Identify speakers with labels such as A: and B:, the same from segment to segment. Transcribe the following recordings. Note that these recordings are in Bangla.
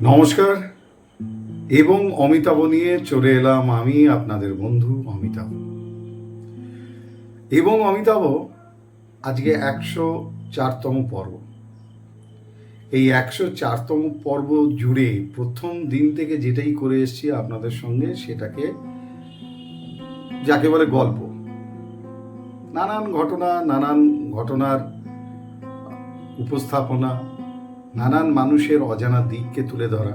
A: নমস্কার। এবং অমিতাভ নিয়ে চলে এলাম আমি, আপনাদের বন্ধু অমিতাভ। এবং অমিতাভ আজকে 104তম পর্ব। এই 104তম পর্ব জুড়ে প্রথম দিন থেকে যেটাই করে এসেছি আপনাদের সঙ্গে, সেটাকে যাকে বলে গল্প, নানান ঘটনার উপস্থাপনা, নানান মানুষের অজানা দিককে তুলে ধরা,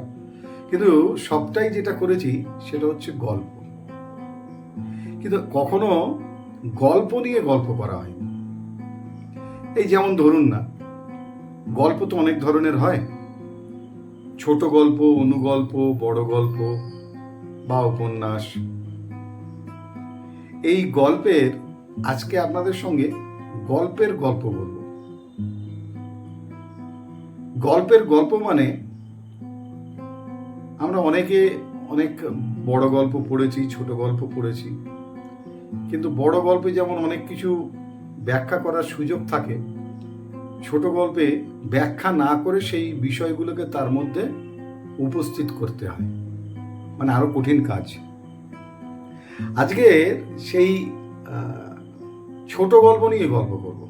A: কিন্তু সবটাই যেটা করেছি সেটা হচ্ছে গল্প। কিন্তু কখনো গল্প নিয়ে গল্প করা হয়। এই যেমন ধরুন না, গল্প তো অনেক ধরনের হয়, ছোট গল্প, অনুগল্প, বড় গল্প বা উপন্যাস। এই গল্পের আজকে আপনাদের সঙ্গে গল্পের গল্প বলবো। গল্পের গল্প মানে আমরা অনেকে অনেক বড় গল্প পড়েছি, ছোট গল্প পড়েছি, কিন্তু বড় গল্পে যেমন অনেক কিছু ব্যাখ্যা করার সুযোগ থাকে, ছোট গল্পে ব্যাখ্যা না করে সেই বিষয়গুলোকে তার মধ্যে উপস্থিত করতে হয়, মানে আরো কঠিন কাজ। আজকে সেই ছোট গল্প নিয়ে গল্প করব।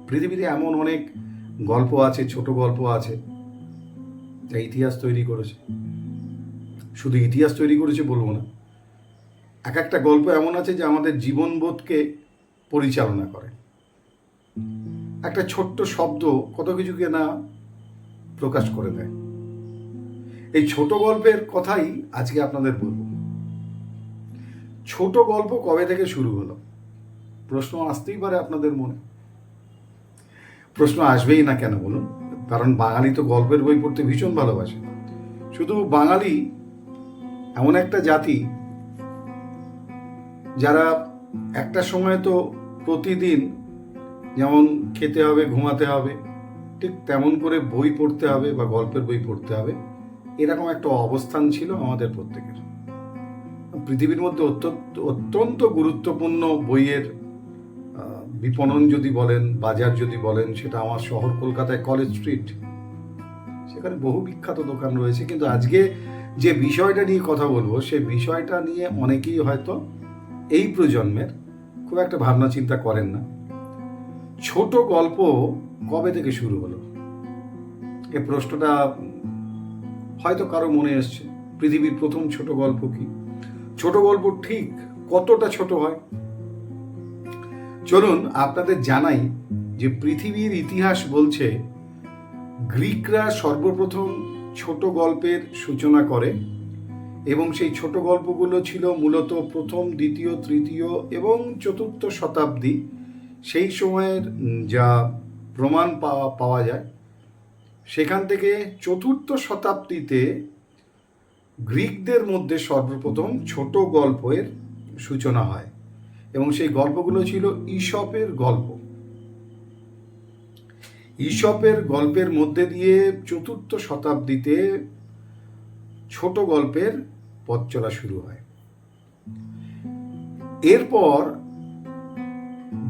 A: পৃথিবীতে এমন অনেক গল্প আছে, ছোট গল্প আছে, যা ইতিহাস তৈরি করেছে। শুধু ইতিহাস তৈরি করেছে বলবো না, এক একটা গল্প এমন আছে যে আমাদের জীবনবোধকে পরিচালনা করে। একটা ছোট্ট শব্দ কত কিছুকে না প্রকাশ করে দেয়। এই ছোট গল্পের কথাই আজকে আপনাদের বলবো। ছোট গল্প কবে থেকে শুরু হলো, প্রশ্ন আসতেই পারে আপনাদের মনে। প্রশ্ন আসবেই না কেন বলুন? কারণ বাঙালি তো গল্পের বই পড়তে ভীষণ ভালোবাসে। শুধু বাঙালি এমন একটা জাতি যারা একটা সময় তো প্রতিদিন যেমন খেতে হবে, ঘুমাতে হবে, ঠিক তেমন করে বই পড়তে হবে বা গল্পের বই পড়তে হবে, এরকম একটা অবস্থান ছিল আমাদের প্রত্যেকের। পৃথিবীর মধ্যে অত্যন্ত গুরুত্বপূর্ণ বইয়ের বিপণন যদি বলেন, বাজার যদি বলেন, সেটা আমার শহর কলকাতায় কলেজ স্ট্রিট। সেখানে বহু বিখ্যাত দোকান রয়েছে, কিন্তু আজকে যে বিষয়টা নিয়ে কথা বলবো, সে বিষয়টা নিয়ে অনেকেই হয়তো এই প্রজন্মের খুব একটা ভাবনা চিন্তা করেন না। ছোট গল্প কবে থেকে শুরু হলো, এ প্রশ্নটা হয়তো কারো মনে এসছে। পৃথিবীর প্রথম ছোট গল্প কি? ছোট গল্প ঠিক কতটা ছোট হয়? চলুন আপনাদের জানাই যে পৃথিবীর ইতিহাস বলছে গ্রিকরা সর্বপ্রথম ছোট গল্পের সূচনা করে, এবং সেই ছোট গল্পগুলো ছিল মূলত প্রথম, দ্বিতীয়, তৃতীয় এবং চতুর্থ শতাব্দী। সেই সময়ের যা প্রমাণ পাওয়া যায়, সেখান থেকে চতুর্থ শতাব্দীতে গ্রিকদের মধ্যে সর্বপ্রথম ছোট গল্পের সূচনা হয়, এবং সেই গল্পগুলো ছিল ঈশপের গল্প। ঈশপের গল্পের মধ্যে দিয়ে চতুর্থ শতাব্দীতে ছোট গল্পের পথ চলা শুরু হয়। এরপর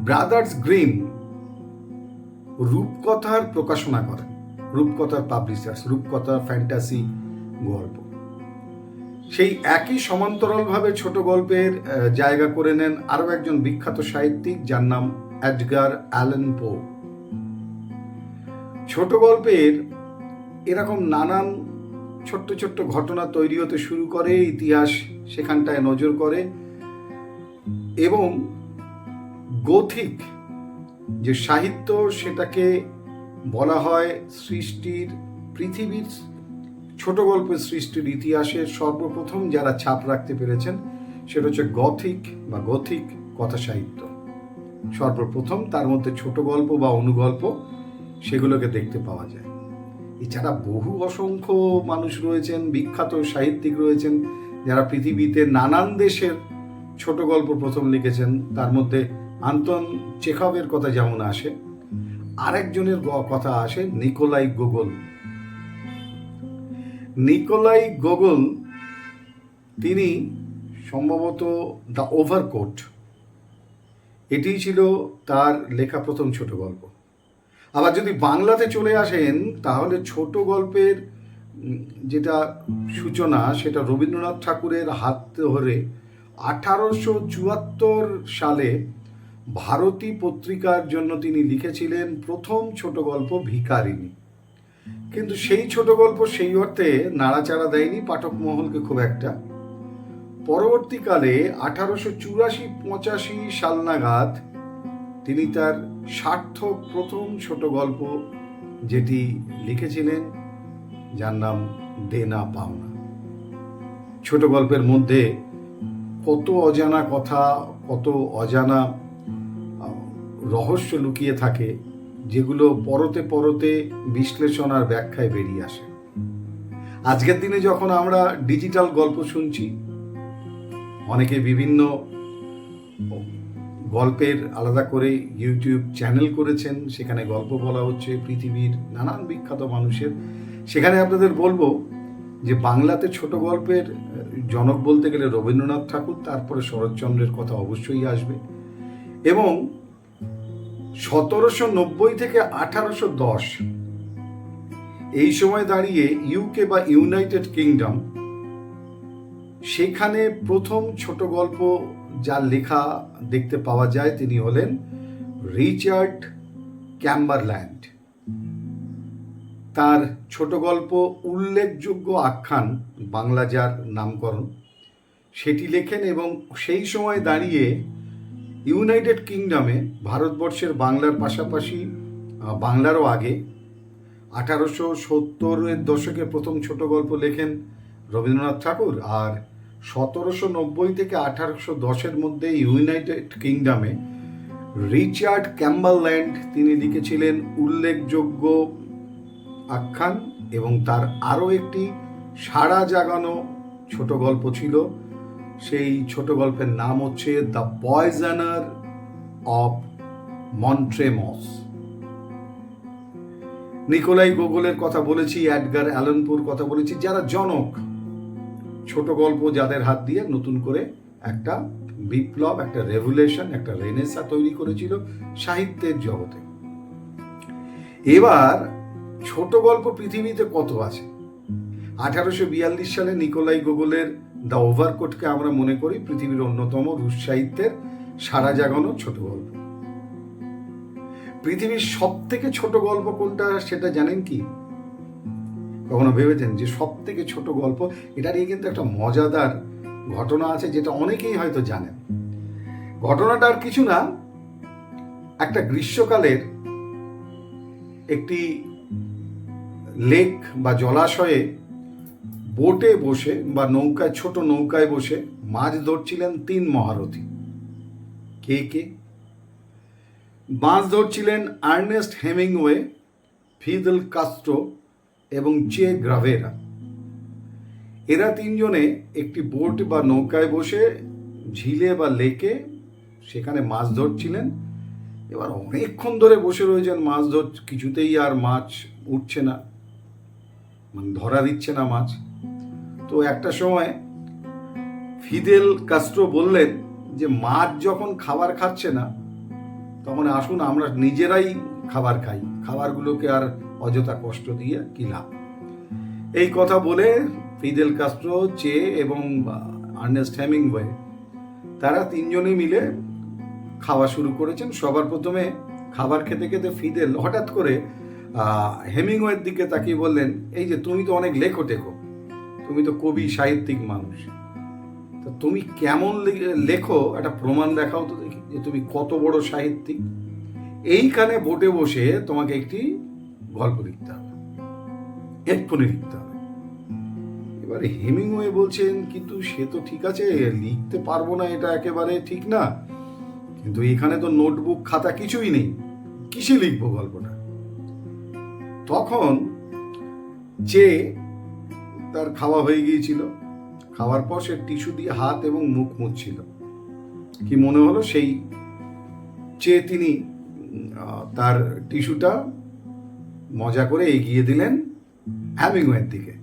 A: ব্রাদার্স গ্রিম রূপকথার প্রকাশনা করেন, রূপকথার পাবলিশার্স, রূপকথার ফ্যান্টাসি গল্প। সেই একই সমান্তরালভাবে ছোট গল্পের জায়গা করে নেন আরও একজন বিখ্যাত সাহিত্যিক, যার নাম এডগার অ্যালান পো। ছোট গল্পের এরকম নানান ছোট্ট ছোট্ট ঘটনা তৈরি হতে শুরু করে, ইতিহাস সেখানটায় নজর করে, এবং গথিক যে সাহিত্য, সেটাকে বলা হয় সৃষ্টির, পৃথিবীর ছোট গল্পের সৃষ্টির ইতিহাসের সর্বপ্রথম যারা ছাপ রাখতে পেরেছেন, সেটা হচ্ছে গথিক কথা সাহিত্য। সর্বপ্রথম তার মধ্যে ছোট গল্প বা অনুগল্প, সেগুলোকে দেখতে পাওয়া যায়। এছাড়া বহু অসংখ্য মানুষ রয়েছেন, বিখ্যাত সাহিত্যিক রয়েছেন, যারা পৃথিবীতে নানান দেশের ছোট গল্প প্রথম লিখেছেন। তার মধ্যে আন্তন চেখভের কথা যেমন আসে, আরেকজনের কথা আসে নিকোলাই গোগোল। নিকোলাই গোগোল তিনি সম্ভবত দ্য ওভারকোট, এটি ছিল তার লেখা প্রথম ছোট গল্প। আবার যদি বাংলাতে চলে আসেন, তাহলে ছোট গল্পের যেটা সূচনা, সেটা রবীন্দ্রনাথ ঠাকুরের হাত ধরে 1874 সালে ভারতী পত্রিকার জন্য তিনি লিখেছিলেন প্রথম ছোট গল্প ভিখারিণী। কিন্তু সেই ছোট গল্প সেই অর্থে নাড়াচাড়া দেয়নি পাঠক মহলকে খুব একটা। পরবর্তীকালে 1884-85 সাল নাগাদ তিনি তার সার্থক প্রথম ছোট গল্প যেটি লিখেছিলেন, যার নাম দেনা পাওনা। ছোট গল্পের মধ্যে কত অজানা কথা, কত অজানা রহস্য লুকিয়ে থাকে, যেগুলো পরতে পরতে বিশ্লেষণ আর ব্যাখ্যায় বেরিয়ে আসে। আজকের দিনে যখন আমরা ডিজিটাল গল্প শুনছি, অনেকে বিভিন্ন গল্পের আলাদা করে ইউটিউব চ্যানেল করেছেন, সেখানে গল্প বলা হচ্ছে পৃথিবীর নানান বিখ্যাত মানুষের। সেখানে আপনাদের বলবো যে বাংলাতে ছোট গল্পের জনক বলতে গেলে রবীন্দ্রনাথ ঠাকুর, তারপরে শরৎচন্দ্রের কথা অবশ্যই আসবে। এবং 1790 থেকে 1810 এই সময় দাঁড়িয়ে ইউকে বা ইউনাইটেড কিংডম, সেখানে প্রথম ছোট গল্প যার লেখা দেখতে পাওয়া যায় তিনি হলেন রিচার্ড ক্যাম্বারল্যান্ড। তার ছোট গল্প উল্লেখযোগ্য আখ্যান, বাংলা যার নামকরণ, সেটি লেখেন। এবং সেই সময় দাঁড়িয়ে ইউনাইটেড কিংডমে ভারতবর্ষের বাংলার পাশাপাশি বাংলারও আগে 1870-এর দশকে প্রথম ছোট গল্প লেখেন রবীন্দ্রনাথ ঠাকুর। আর 1790 থেকে 1810-এর মধ্যে ইউনাইটেড কিংডমে রিচার্ড ক্যাম্বারল্যান্ড তিনি লিখেছিলেন উল্লেখযোগ্য আখ্যান। এবং তার আরও একটি সাড়া জাগানো ছোট গল্প ছিল, সেই ছোট গল্পের নাম হচ্ছে দ্য পয়জনার অফ মন্ট্রেমস। নিকোলাই গোগোলের কথা বলেছি, এডগার অ্যালান পোর কথা বলেছি, যারা জনক ছোট গল্প, যাদের হাত দিয়ে নতুন করে একটা বিপ্লব, একটা রেভলিউশন, একটা রেনেসা তৈরি করেছিল সাহিত্যের জগতে। এবার ছোট গল্প পৃথিবীতে কত আছে? 1842 সালে নিকোলাই গোগোলের দ্য ওভারকোটকে আমরা মনে করি পৃথিবীর অন্যতম রুশ সাহিত্যের সাড়া জাগানো ছোট গল্প। পৃথিবীর সব থেকে ছোট গল্প কোনটা সেটা জানেন কি? কখনো ভেবেছেন যে সব থেকে ছোট গল্প? এটা নিয়ে কিন্তু একটা মজাদার ঘটনা আছে, যেটা অনেকেই হয়তো জানেন। ঘটনাটা আর কিছু না, একটা গ্রীষ্মকালের একটি লেক বা জলাশয়ে বোটে বসে বা নৌকায়, ছোট নৌকায় বসে মাছ ধরছিলেন 3 মহারথী। কে কে? মাছ ধরছিলেন আর্নেস্ট হেমিংওয়ে, ফিদেল কাস্ট্রো এবং চে গ্রাভেরা। এরা 3 জনে একটি বোট বা নৌকায় বসে ঝিলে বা লেকে সেখানে মাছ ধরছিলেন। এবার অনেকক্ষণ ধরে বসে রয়েছেন মাছ ধর, কিছুতেই আর মাছ উঠছে না, মানে ধরা দিচ্ছে না মাছ। তো একটা সময় ফিদেল কাস্ট্রো বললেন যে মাছ যখন খাবার খাচ্ছে না, তখন আসুন আমরা নিজেরাই খাবার খাই, খাবারগুলোকে আর অযথা কষ্ট দিয়ে কি লাভ। এই কথা বলে ফিদেল কাস্ট্রো, চে এবং আর্নেস্ট হেমিংওয়ে, তারা 3 জনে মিলে খাওয়া শুরু করেছেন। সবার প্রথমে খাবার খেতে খেতে ফিদেল হঠাৎ করে হেমিংওয়ের দিকে তাকিয়ে বললেন, এই যে তুমি তো অনেক লেখো টেখো, তুমি তো কবি সাহিত্যিক মানুষ, তো তুমি কেমন লেখো একটা প্রমাণ দেখাও তো দেখি যে তুমি কত বড় সাহিত্যিক। এইখানে বোটে বসে তোমাকে একটি গল্প লিখতে হবে, এক্ষুনি লিখতে হবে। এবারে হেমিংওয়ে বলছেন, কিন্তু সে তো ঠিক আছে, লিখতে পারবো না, এটা একেবারে ঠিক না, কিন্তু এখানে তো নোটবুক খাতা কিছুই নেই, কিসে লিখবো গল্পটা? তখন যে তার খাওয়া হয়ে গিয়েছিল, খাওয়ার পর সে টিস্যু দিয়ে হাত এবং মুখ মুছছিল। কি মনে হলো সেই চেয়ে তিনি তার টিস্যুটা মজা করে এগিয়ে দিলেন হেমিংওয়ের দিকে,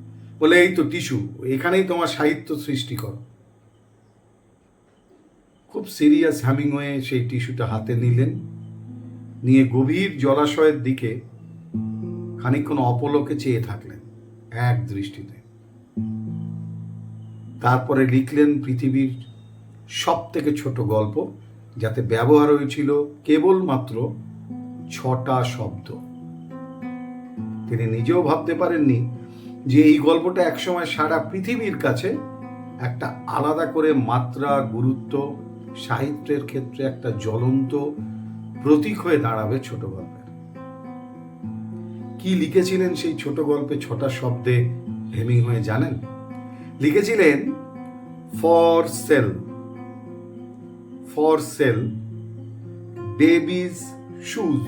A: বলে এই তো টিস্যু, এখানেই তোমার সাহিত্য সৃষ্টি করো। খুব সিরিয়াস হেমিংওয়ে সেই টিস্যুটা হাতে নিলেন, নিয়ে গভীর জলাশয়ের দিকে খানিকক্ষণ অপলকে চেয়ে থাকলেন। এক দৃষ্টিতে। তারপরে লিখলেন পৃথিবীর সব থেকে ছোট গল্প, যাতে ব্যবহার হয়েছিল কেবলমাত্র 6টা শব্দ। তিনি নিজেও ভাবতে পারেননি যে এই গল্পটা একসময় সারা পৃথিবীর কাছে একটা আলাদা করে মাত্রা, গুরুত্ব, সাহিত্যের ক্ষেত্রে একটা জ্বলন্ত প্রতীক হয়ে দাঁড়াবে ছোট গল্পের। কি লিখেছিলেন সেই ছোট গল্পে 6টা শব্দে হেমিংওয়ে জানেন? লিখেছিলেন for sale, for sale babies shoes,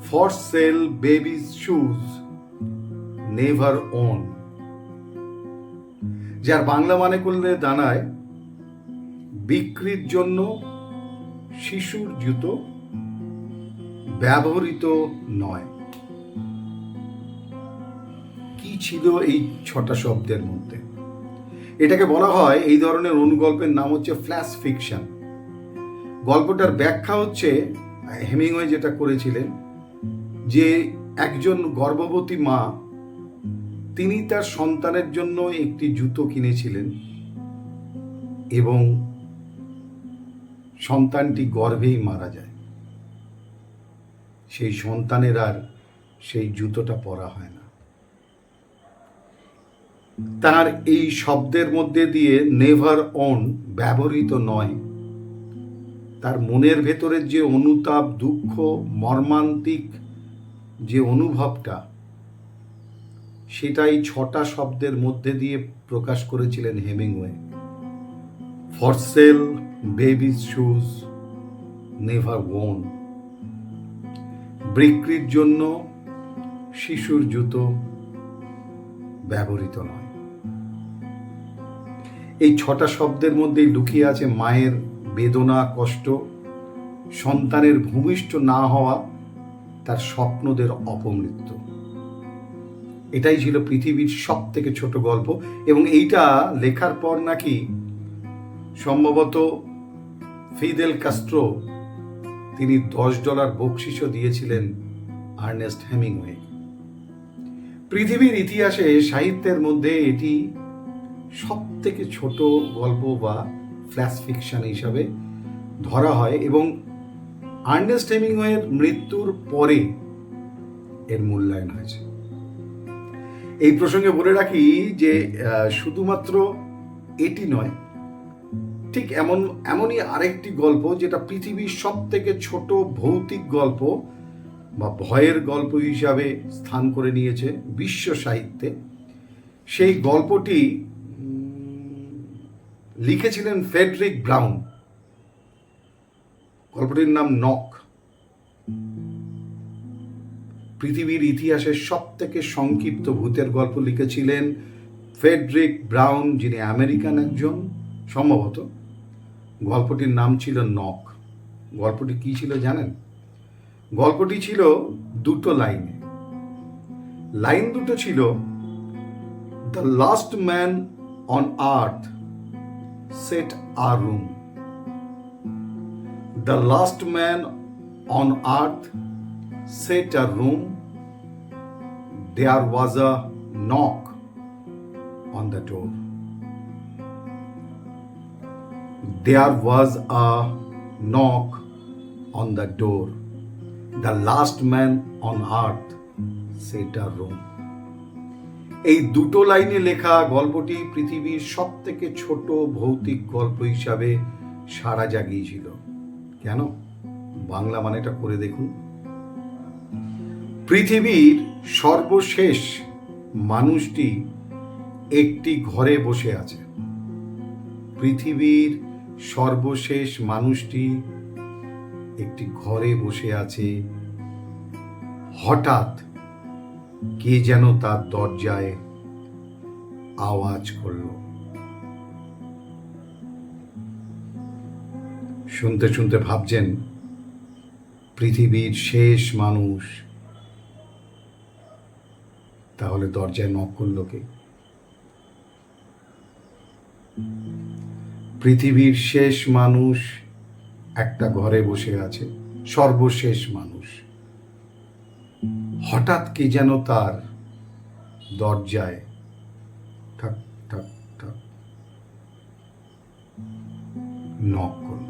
A: for sale babies shoes never worn. যার বাংলা মানে করলে দাঁড়ায় বিক্রির জন্য শিশুর জুতো, ব্যবহৃত নয়। কি ছিল এই 6টা শব্দের মধ্যে? এটাকে বলা হয়, এই ধরনের অনুগল্পের নাম হচ্ছে ফ্ল্যাশ ফিকশন। গল্পটার ব্যাখ্যা হচ্ছে, হেমিংওয়ে যেটা করেছিলেন, যে একজন গর্ভবতী মা, তিনি তার সন্তানের জন্য একটি জুতো কিনেছিলেন এবং সন্তানটি গর্ভেই মারা যায়। সেই সন্তানের আর সেই জুতোটা পরা হয় না। তার এই শব্দের মধ্যে দিয়ে নেভার অন, ব্যবহৃত নয়, তার মনের ভেতরের যে অনুতাপ, দুঃখ, মর্মান্তিক যে অনুভবটা, সেটাই 6টা শব্দের মধ্যে দিয়ে প্রকাশ করেছিলেন Hemingway. For sale babies shoes never worn, বিক্রির জন্য শিশুর জুতো, ব্যবহৃত নয়। এই 6টা শব্দের মধ্যেই লুকিয়ে আছে মায়ের বেদনা, কষ্ট, সন্তানের ভূমিষ্ঠ না হওয়া, তার স্বপ্নদের অপমৃত্যু। এটাই ছিল পৃথিবীর সব থেকে ছোট গল্প। এবং এইটা লেখার পর নাকি সম্ভবত ফিদেল কাস্ট্রো, তিনি $10 বকশিসও দিয়েছিলেন আর্নেস্ট হেমিংওয়ে। পৃথিবীর ইতিহাসে, সাহিত্যের মধ্যে এটি সব থেকে ছোট গল্প বা ফ্ল্যাশ ফিকশন হিসাবে ধরা হয় এবং আর্নেস্ট হেমিংওয়ের মৃত্যুর পরে এর মূল্যায়ন হয়েছে। এই প্রসঙ্গে বলে রাখি যে শুধুমাত্র এটি নয়, ঠিক এমনই আরেকটি গল্প, যেটা পৃথিবীর সব থেকে ছোট ভৌতিক গল্প বা ভয়ের গল্প হিসাবে স্থান করে নিয়েছে বিশ্ব সাহিত্যে। সেই গল্পটি লিখেছিলেন ফ্রেডরিক ব্রাউন। গল্পটির নাম নক। পৃথিবীর ইতিহাসের সব থেকে সংক্ষিপ্ত ভূতের গল্প লিখেছিলেন ফ্রেডরিক ব্রাউন, যিনি আমেরিকান একজন সম্ভবত। গল্পটির নাম ছিল নক। গল্পটি কি ছিল জানেন? গল্পটি ছিল 2টো লাইনে। লাইন দুটো ছিল, the last man on earth set a room. The last man on earth set a room. There was a knock on the door. There was a knock on the door. The last man on earth set a room. এই 2টো লাইনে লেখা গল্পটি পৃথিবীর সব থেকে ছোট ভৌতিক গল্প হিসাবে সাড়া জাগিয়েছিল। কেন? বাংলা মানেটা করে দেখুন। পৃথিবীর সর্বশেষ মানুষটি একটি ঘরে বসে আছে। পৃথিবীর সর্বশেষ মানুষটি একটি ঘরে বসে আছে। হঠাৎ কে যেন তার দরজায় আওয়াজ করল। শুনতে শুনতে ভাবছেন, পৃথিবীর শেষ মানুষ, তাহলে দরজায় নক করল কে? পৃথিবীর শেষ মানুষ একটা ঘরে বসে আছে, সর্বশেষ মানুষ। হঠাৎ কে যেন তার দরজায় ঠাক ঠাক ঠাক নক করল।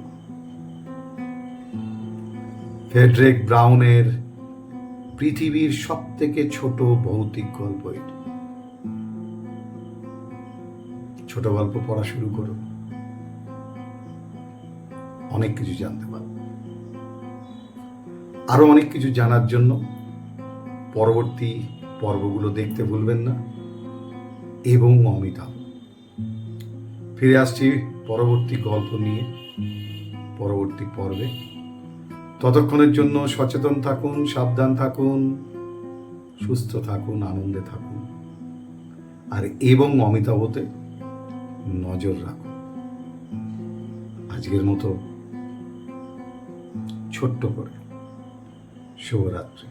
A: ফ্রেডরিক ব্রাউনের পৃথিবীর সব থেকে ছোট ভৌতিক গল্প এটি। ছোট গল্প পড়া শুরু করো, অনেক কিছু জানতে পারো। আরো অনেক কিছু জানার জন্য পরবর্তী পর্বগুলো দেখতে ভুলবেন না। এবং অমিতাভ ফিরে আসছি পরবর্তী গল্প নিয়ে পরবর্তী পর্বে। ততক্ষণের জন্য সচেতন থাকুন, সাবধান থাকুন, সুস্থ থাকুন, আনন্দে থাকুন, আর এবং অমিতাভতে নজর রাখুন। আজকের মতো ছোট্ট করে শুভরাত্রি।